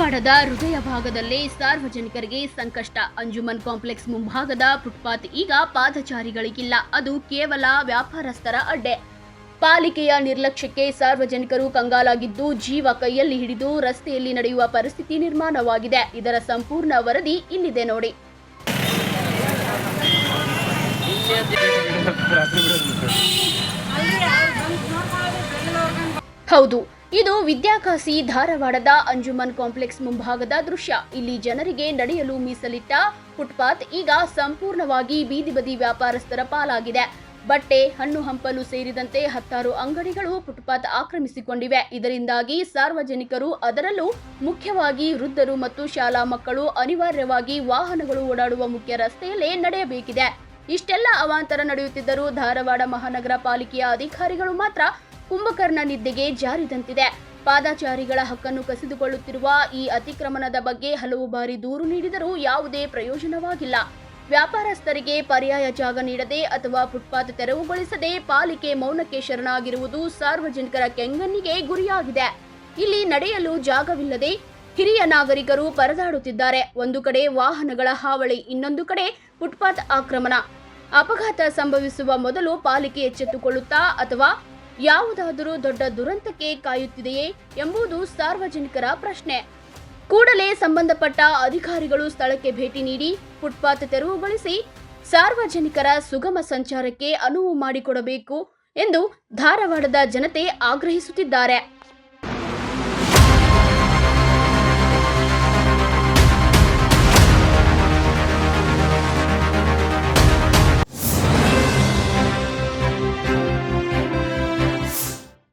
ಧಾರವಾಡದ ಹೃದಯ ಭಾಗದಲ್ಲೇ ಸಾರ್ವಜನಿಕರಿಗೆ ಸಂಕಷ್ಟ. ಅಂಜುಮನ್ ಕಾಂಪ್ಲೆಕ್ಸ್ ಮುಂಭಾಗದ ಫುಟ್ಪಾತ್ ಈಗ ಪಾದಚಾರಿಗಳಿಗಿಲ್ಲ, ಅದು ಕೇವಲ ವ್ಯಾಪಾರಸ್ಥರ ಅಡ್ಡೆ. ಪಾಲಿಕೆಯ ನಿರ್ಲಕ್ಷ್ಯಕ್ಕೆ ಸಾರ್ವಜನಿಕರು ಕಂಗಾಲಾಗಿದ್ದು, ಜೀವ ಕೈಯಲ್ಲಿ ಹಿಡಿದು ರಸ್ತೆಯಲ್ಲಿ ನಡೆಯುವ ಪರಿಸ್ಥಿತಿ ನಿರ್ಮಾಣವಾಗಿದೆ. ಇದರ ಸಂಪೂರ್ಣ ವರದಿ ಇಲ್ಲಿದೆ ನೋಡಿ. ಹೌದು, ಇದು ವಿದ್ಯಾಕಾಶಿ ಧಾರವಾಡದ ಅಂಜುಮನ್ ಕಾಂಪ್ಲೆಕ್ಸ್ ಮುಂಭಾಗದ ದೃಶ್ಯ. ಇಲ್ಲಿ ಜನರಿಗೆ ನಡೆಯಲು ಮೀಸಲಿಟ್ಟ ಫುಟ್ಪಾತ್ ಈಗ ಸಂಪೂರ್ಣವಾಗಿ ಬೀದಿ ಬದಿ ವ್ಯಾಪಾರಸ್ಥರ ಪಾಲಾಗಿದೆ. ಬಟ್ಟೆ, ಹಣ್ಣು ಹಂಪಲು ಸೇರಿದಂತೆ ಹತ್ತಾರು ಅಂಗಡಿಗಳು ಫುಟ್ಪಾತ್ ಆಕ್ರಮಿಸಿಕೊಂಡಿವೆ. ಇದರಿಂದಾಗಿ ಸಾರ್ವಜನಿಕರು, ಅದರಲ್ಲೂ ಮುಖ್ಯವಾಗಿ ವೃದ್ಧರು ಮತ್ತು ಶಾಲಾ ಮಕ್ಕಳು ಅನಿವಾರ್ಯವಾಗಿ ವಾಹನಗಳು ಓಡಾಡುವ ಮುಖ್ಯ ರಸ್ತೆಯಲ್ಲೇ ನಡೆಯಬೇಕಿದೆ. ಇಷ್ಟೆಲ್ಲ ಅವಾಂತರ ನಡೆಯುತ್ತಿದ್ದರೂ ಧಾರವಾಡ ಮಹಾನಗರ ಪಾಲಿಕೆಯ ಅಧಿಕಾರಿಗಳು ಮಾತ್ರ ಕುಂಭಕರ್ಣ ನಿದ್ದೆಗೆ ಜಾರಿದಂತಿದೆ. ಪಾದಚಾರಿಗಳ ಹಕ್ಕನ್ನು ಕಸಿದುಕೊಳ್ಳುತ್ತಿರುವ ಈ ಅತಿಕ್ರಮಣದ ಬಗ್ಗೆ ಹಲವು ಬಾರಿ ದೂರು ನೀಡಿದರೂ ಯಾವುದೇ ಪ್ರಯೋಜನವಾಗಿಲ್ಲ. ವ್ಯಾಪಾರಸ್ಥರಿಗೆ ಪರ್ಯಾಯ ಜಾಗ ನೀಡದೆ ಅಥವಾ ಫುಟ್ಪಾತ್ ತೆರವುಗೊಳಿಸದೆ ಪಾಲಿಕೆ ಮೌನಕ್ಕೆ ಶರಣಾಗಿರುವುದು ಸಾರ್ವಜನಿಕರ ಕೆಂಗಣ್ಣಿಗೆ ಗುರಿಯಾಗಿದೆ. ಇಲ್ಲಿ ನಡೆಯಲು ಜಾಗವಿಲ್ಲದೆ ಹಿರಿಯ ನಾಗರಿಕರು ಪರದಾಡುತ್ತಿದ್ದಾರೆ. ಒಂದು ಕಡೆ ವಾಹನಗಳ ಹಾವಳಿ, ಇನ್ನೊಂದು ಕಡೆ ಫುಟ್ಪಾತ್ ಆಕ್ರಮಣ. ಅಪಘಾತ ಸಂಭವಿಸುವ ಮೊದಲು ಪಾಲಿಕೆ ಎಚ್ಚೆತ್ತುಕೊಳ್ಳುತ್ತಾ ಅಥವಾ ಯಾವುದಾದರೂ ದೊಡ್ಡ ದುರಂತಕ್ಕೆ ಕಾಯುತ್ತಿದೆಯೇ ಎಂಬುದು ಸಾರ್ವಜನಿಕರ ಪ್ರಶ್ನೆ. ಕೂಡಲೇ ಸಂಬಂಧಪಟ್ಟ ಅಧಿಕಾರಿಗಳು ಸ್ಥಳಕ್ಕೆ ಭೇಟಿ ನೀಡಿ ಫುಟ್ಪಾತ್ ತೆರವುಗೊಳಿಸಿ ಸಾರ್ವಜನಿಕರ ಸುಗಮ ಸಂಚಾರಕ್ಕೆ ಅನುವು ಮಾಡಿಕೊಡಬೇಕು ಎಂದು ಧಾರವಾಡದ ಜನತೆ ಆಗ್ರಹಿಸುತ್ತಿದ್ದಾರೆ.